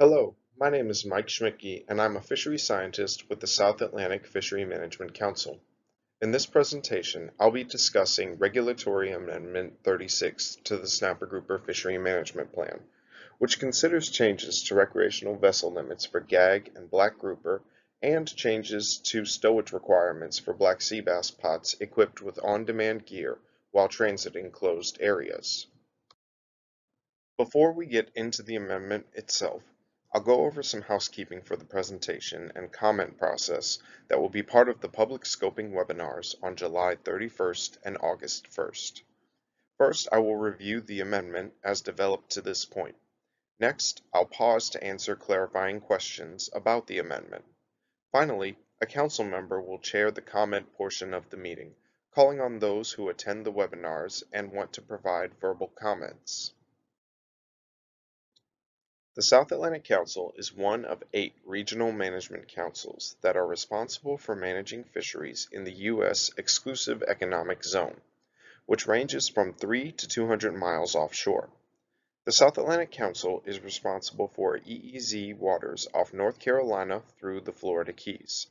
Hello, my name is Mike Schmidtke, and I'm a fishery scientist with the South Atlantic Fishery Management Council. In this presentation, I'll be discussing Regulatory Amendment 36 to the Snapper Grouper Fishery Management Plan, which considers changes to recreational vessel limits for gag and black grouper and changes to stowage requirements for black sea bass pots equipped with on-demand gear while transiting closed areas. Before we get into the amendment itself, I'll go over some housekeeping for the presentation and comment process that will be part of the public scoping webinars on July 31st and August 1st. First, I will review the amendment as developed to this point. Next, I'll pause to answer clarifying questions about the amendment. Finally, a council member will chair the comment portion of the meeting, calling on those who attend the webinars and want to provide verbal comments. The South Atlantic Council is one of 8 regional management councils that are responsible for managing fisheries in the U.S. exclusive economic zone, which ranges from 3 to 200 miles offshore. The South Atlantic Council is responsible for EEZ waters off North Carolina through the Florida Keys.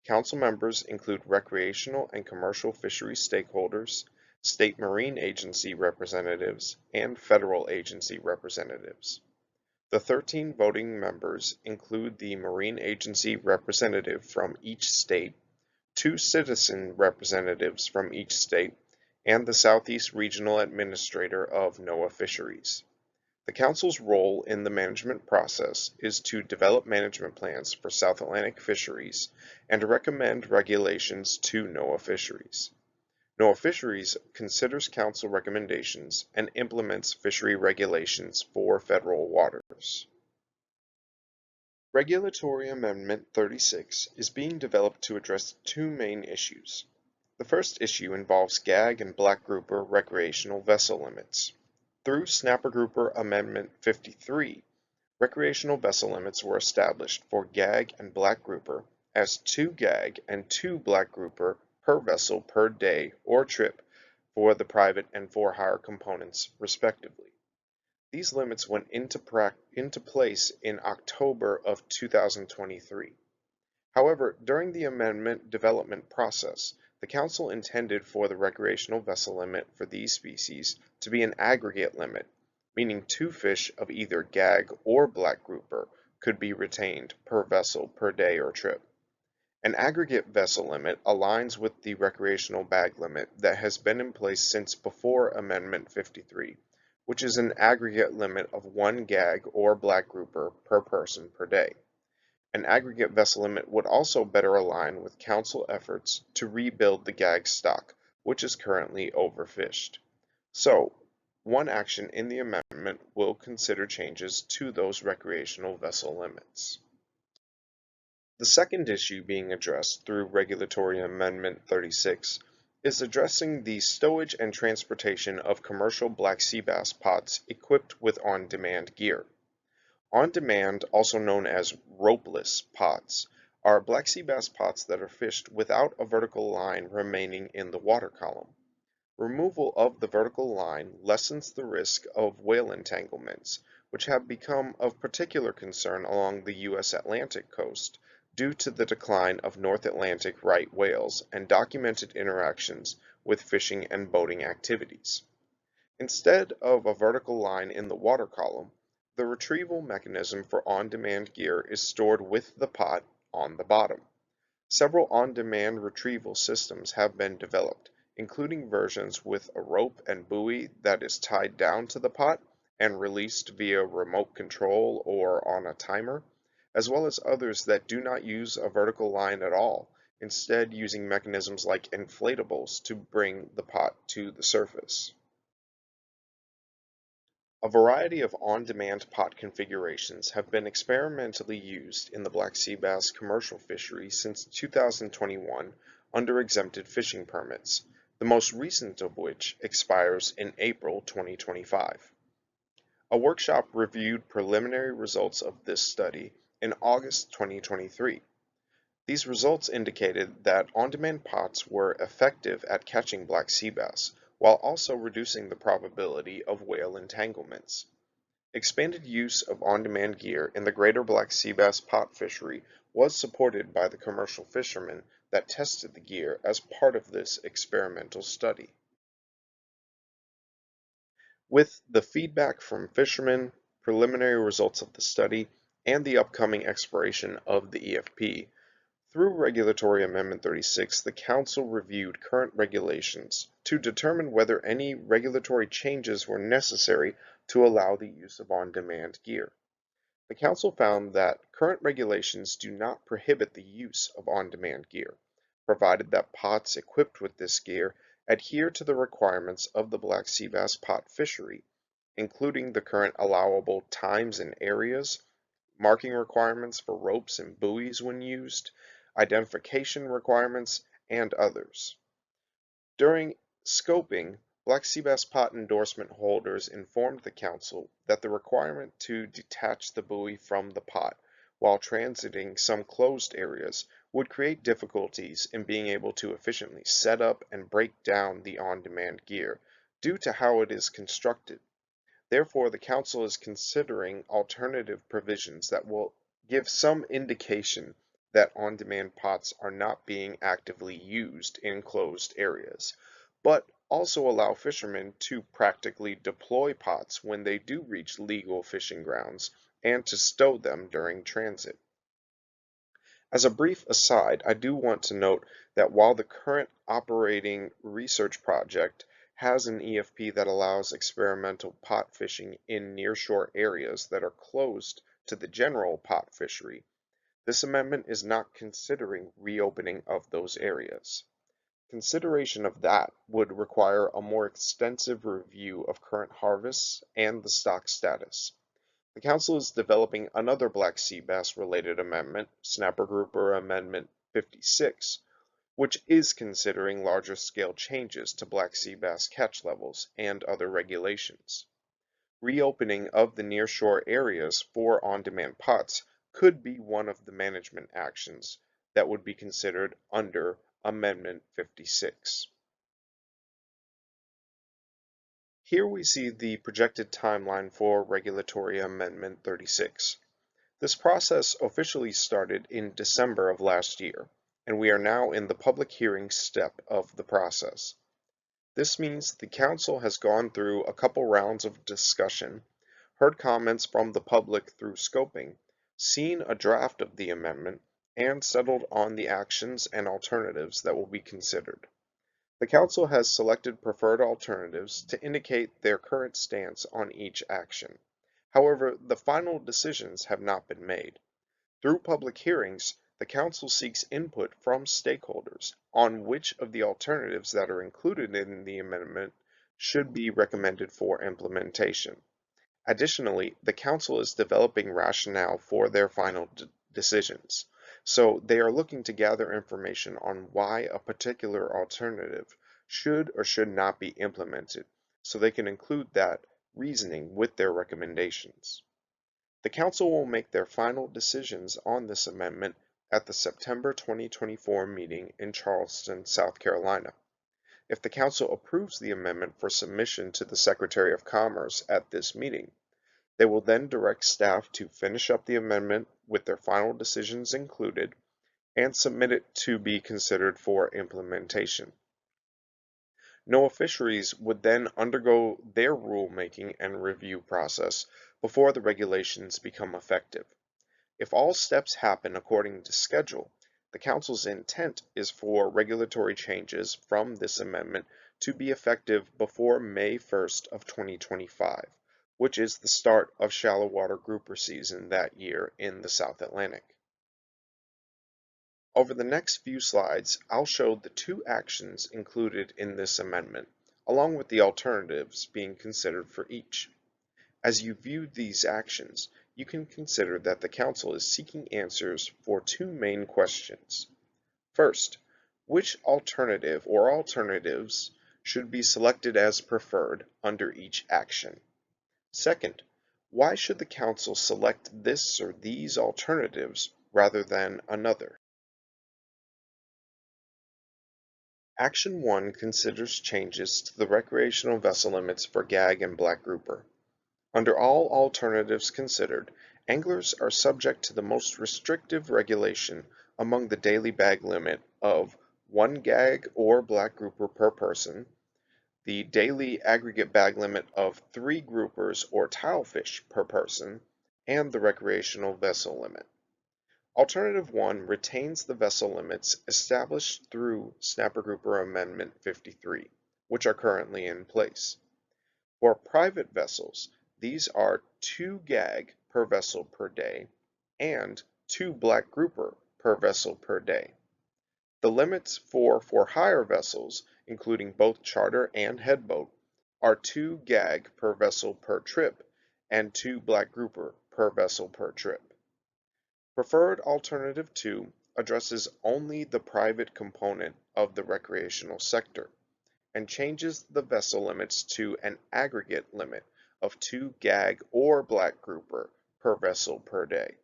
Council members include recreational and commercial fisheries stakeholders, state marine agency representatives, and federal agency representatives. The 13 voting members include the Marine Agency representative from each state, 2 citizen representatives from each state, and the Southeast Regional Administrator of NOAA Fisheries. The Council's role in the management process is to develop management plans for South Atlantic fisheries and to recommend regulations to NOAA Fisheries. NOAA Fisheries considers Council recommendations and implements fishery regulations for federal waters. Regulatory Amendment 36 is being developed to address 2 main issues. The first issue involves gag and black grouper recreational vessel limits. Through Snapper Grouper Amendment 53, recreational vessel limits were established for gag and black grouper as 2 gag and 2 black grouper per vessel per day or trip for the private and for-hire components, respectively. These limits went into place in October of 2023. However, during the amendment development process, the Council intended for the recreational vessel limit for these species to be an aggregate limit, meaning 2 fish of either gag or black grouper could be retained per vessel per day or trip. An aggregate vessel limit aligns with the recreational bag limit that has been in place since before Amendment 53, which is an aggregate limit of 1 gag or black grouper per person per day. An aggregate vessel limit would also better align with Council efforts to rebuild the gag stock, which is currently overfished. So, one action in the amendment will consider changes to those recreational vessel limits. The second issue being addressed through Regulatory Amendment 36 is addressing the stowage and transportation of commercial black sea bass pots equipped with on-demand gear. On-demand, also known as ropeless pots, are black sea bass pots that are fished without a vertical line remaining in the water column. Removal of the vertical line lessens the risk of whale entanglements, which have become of particular concern along the U.S. Atlantic coast due to the decline of North Atlantic right whales and documented interactions with fishing and boating activities. Instead of a vertical line in the water column, the retrieval mechanism for on-demand gear is stored with the pot on the bottom. Several on-demand retrieval systems have been developed, including versions with a rope and buoy that is tied down to the pot and released via remote control or on a timer, as well as others that do not use a vertical line at all, instead using mechanisms like inflatables to bring the pot to the surface. A variety of on-demand pot configurations have been experimentally used in the black sea bass commercial fishery since 2021 under exempted fishing permits, the most recent of which expires in April 2025. A workshop reviewed preliminary results of this study in August 2023. These results indicated that on-demand pots were effective at catching black sea bass, while also reducing the probability of whale entanglements. Expanded use of on-demand gear in the greater black sea bass pot fishery was supported by the commercial fishermen that tested the gear as part of this experimental study. With the feedback from fishermen, preliminary results of the study, and the upcoming expiration of the EFP, through Regulatory Amendment 36, the Council reviewed current regulations to determine whether any regulatory changes were necessary to allow the use of on-demand gear. The Council found that current regulations do not prohibit the use of on-demand gear, provided that pots equipped with this gear adhere to the requirements of the Black Sea Bass pot fishery, including the current allowable times and areas, marking requirements for ropes and buoys when used, identification requirements, and others. During scoping, Black Sea Bass Pot endorsement holders informed the Council that the requirement to detach the buoy from the pot while transiting some closed areas would create difficulties in being able to efficiently set up and break down the on-demand gear due to how it is constructed. Therefore, the Council is considering alternative provisions that will give some indication that on-demand pots are not being actively used in closed areas, but also allow fishermen to practically deploy pots when they do reach legal fishing grounds and to stow them during transit. As a brief aside, I do want to note that while the current operating research project has an EFP that allows experimental pot fishing in nearshore areas that are closed to the general pot fishery, this amendment is not considering reopening of those areas. Consideration of that would require a more extensive review of current harvests and the stock status. The Council is developing another Black Sea Bass related amendment, Snapper Grouper Amendment 56, which is considering larger scale changes to Black Sea Bass catch levels and other regulations. Reopening of the nearshore areas for on-demand pots could be one of the management actions that would be considered under Amendment 56. Here we see the projected timeline for Regulatory Amendment 36. This process officially started in December of last year, and we are now in the public hearing step of the process. This means the Council has gone through a couple rounds of discussion, heard comments from the public through scoping, seen a draft of the amendment, and settled on the actions and alternatives that will be considered. The Council has selected preferred alternatives to indicate their current stance on each action. However, the final decisions have not been made. Through public hearings, the Council seeks input from stakeholders on which of the alternatives that are included in the amendment should be recommended for implementation. Additionally, the Council is developing rationale for their final decisions, so they are looking to gather information on why a particular alternative should or should not be implemented, so they can include that reasoning with their recommendations. The Council will make their final decisions on this amendment at the September 2024 meeting in Charleston, South Carolina. If the Council approves the amendment for submission to the Secretary of Commerce at this meeting, they will then direct staff to finish up the amendment with their final decisions included and submit it to be considered for implementation. NOAA Fisheries would then undergo their rulemaking and review process before the regulations become effective. If all steps happen according to schedule, the Council's intent is for regulatory changes from this amendment to be effective before May 1st of 2025, which is the start of shallow water grouper season that year in the South Atlantic. Over the next few slides, I'll show the two actions included in this amendment, along with the alternatives being considered for each. As you view these actions, you can consider that the Council is seeking answers for two main questions. First, which alternative or alternatives should be selected as preferred under each action? Second, why should the Council select this or these alternatives rather than another? Action 1 considers changes to the recreational vessel limits for gag and black grouper. Under all alternatives considered, anglers are subject to the most restrictive regulation among the daily bag limit of 1 gag or black grouper per person, the daily aggregate bag limit of 3 groupers or tilefish per person, and the recreational vessel limit. Alternative 1 retains the vessel limits established through Snapper Grouper Amendment 53, which are currently in place. For private vessels, these are 2 gag per vessel per day and 2 black grouper per vessel per day. The limits for hire vessels, including both charter and headboat, are 2 gag per vessel per trip and 2 black grouper per vessel per trip. Preferred Alternative 2 addresses only the private component of the recreational sector and changes the vessel limits to an aggregate limit of 2 gag or black grouper per vessel per day.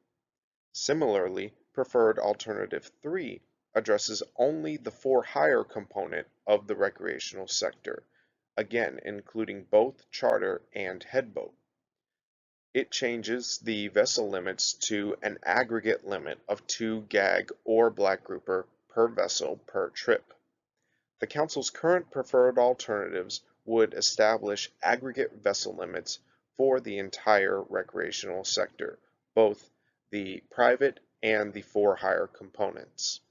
Similarly, Preferred Alternative 3 addresses only the for-hire component of the recreational sector, again including both charter and headboat. It changes the vessel limits to an aggregate limit of 2 gag or black grouper per vessel per trip. The Council's current preferred alternatives would establish aggregate vessel limits for the entire recreational sector, both the private and the for-hire components.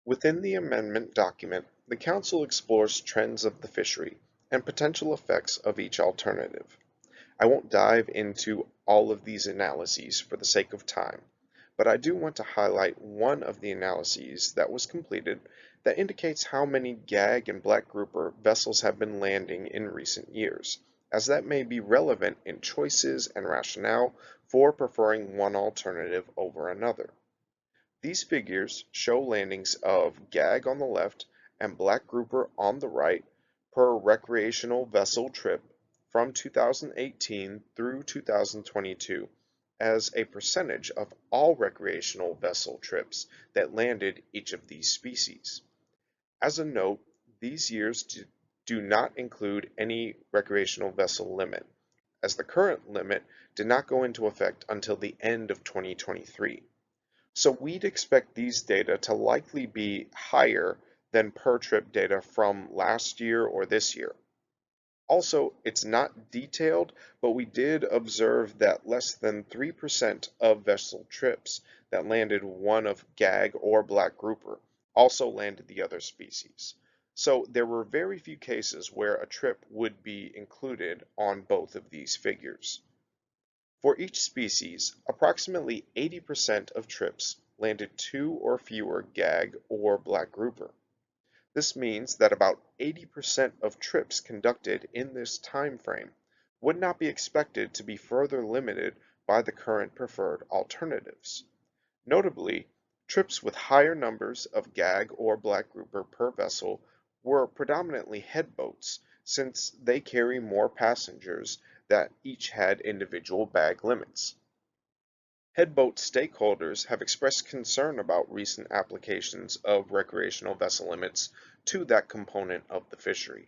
Within the amendment document, the Council explores trends of the fishery and potential effects of each alternative. I won't dive into all of these analyses for the sake of time, but I do want to highlight one of the analyses that was completed that indicates how many gag and black grouper vessels have been landing in recent years, as that may be relevant in choices and rationale for preferring one alternative over another. These figures show landings of gag on the left and black grouper on the right per recreational vessel trip from 2018 through 2022 as a percentage of all recreational vessel trips that landed each of these species. As a note, these years do not include any recreational vessel limit, as the current limit did not go into effect until the end of 2023. So we'd expect these data to likely be higher than per trip data from last year or this year. Also, it's not detailed, but we did observe that less than 3% of vessel trips that landed one of gag or black grouper also landed the other species. So there were very few cases where a trip would be included on both of these figures. For each species, approximately 80% of trips landed 2 or fewer gag or black grouper. This means that about 80% of trips conducted in this time frame would not be expected to be further limited by the current preferred alternatives. Notably, trips with higher numbers of gag or black grouper per vessel were predominantly headboats, since they carry more passengers that each had individual bag limits. Headboat stakeholders have expressed concern about recent applications of recreational vessel limits to that component of the fishery.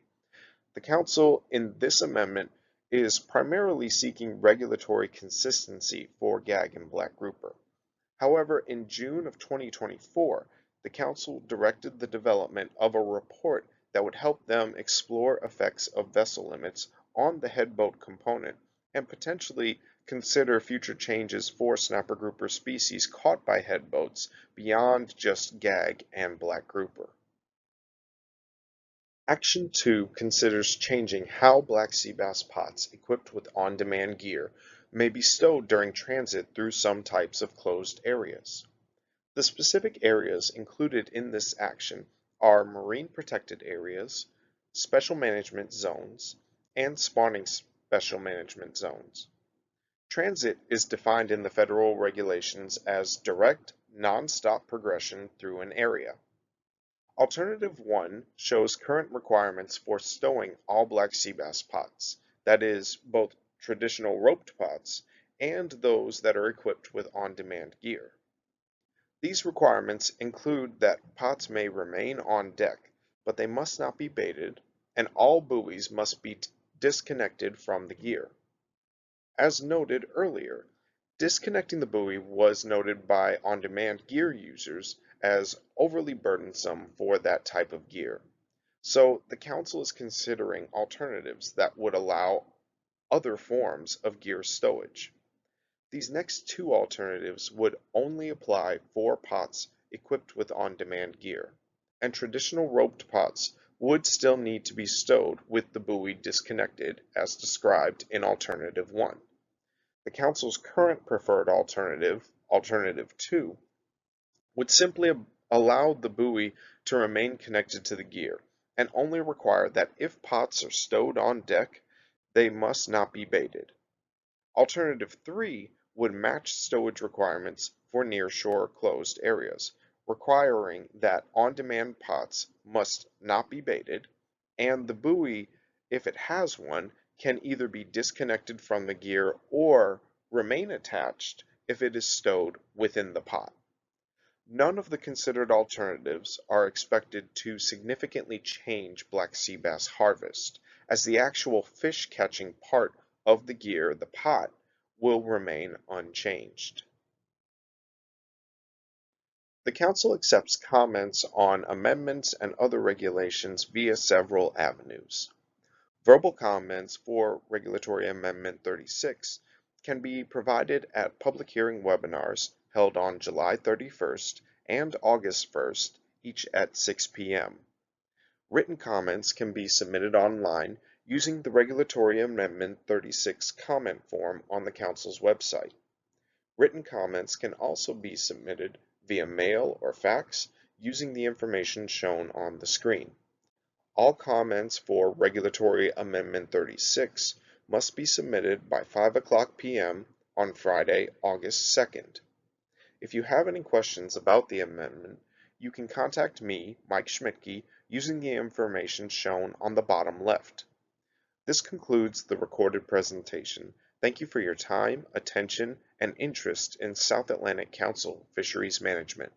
The Council in this amendment is primarily seeking regulatory consistency for gag and black grouper. However, in June of 2024, the Council directed the development of a report that would help them explore effects of vessel limits on the headboat component and potentially consider future changes for snapper grouper species caught by headboats beyond just gag and black grouper. Action 2 considers changing how black sea bass pots equipped with on-demand gear may be stowed during transit through some types of closed areas. The specific areas included in this action are marine protected areas, special management zones, and spawning special management zones. Transit is defined in the federal regulations as direct, non-stop progression through an area. Alternative 1 shows current requirements for stowing all black sea bass pots, that is, both traditional roped pots and those that are equipped with on-demand gear. These requirements include that pots may remain on deck, but they must not be baited, and all buoys must be disconnected from the gear. As noted earlier, disconnecting the buoy was noted by on-demand gear users as overly burdensome for that type of gear. So the Council is considering alternatives that would allow other forms of gear stowage. These next two alternatives would only apply for pots equipped with on-demand gear, and traditional roped pots would still need to be stowed with the buoy disconnected as described in Alternative 1. The Council's current preferred alternative, Alternative 2, would simply allow the buoy to remain connected to the gear and only require that if pots are stowed on deck, they must not be baited. Alternative 3 would match stowage requirements for nearshore closed areas, requiring that on-demand pots must not be baited, and the buoy, if it has one, can either be disconnected from the gear or remain attached if it is stowed within the pot. None of the considered alternatives are expected to significantly change black sea bass harvest, as the actual fish catching part of the gear, the pot, will remain unchanged. The Council accepts comments on amendments and other regulations via several avenues. Verbal comments for Regulatory Amendment 36 can be provided at public hearing webinars held on July 31st and August 1st, each at 6 p.m. Written comments can be submitted online using the Regulatory Amendment 36 comment form on the Council's website. Written comments can also be submitted via mail or fax using the information shown on the screen. All comments for Regulatory Amendment 36 must be submitted by 5 p.m. on Friday, August 2nd. If you have any questions about the amendment, you can contact me, Mike Schmidtke, using the information shown on the bottom left. This concludes the recorded presentation. Thank you for your time, attention, and interest in South Atlantic Council Fisheries Management.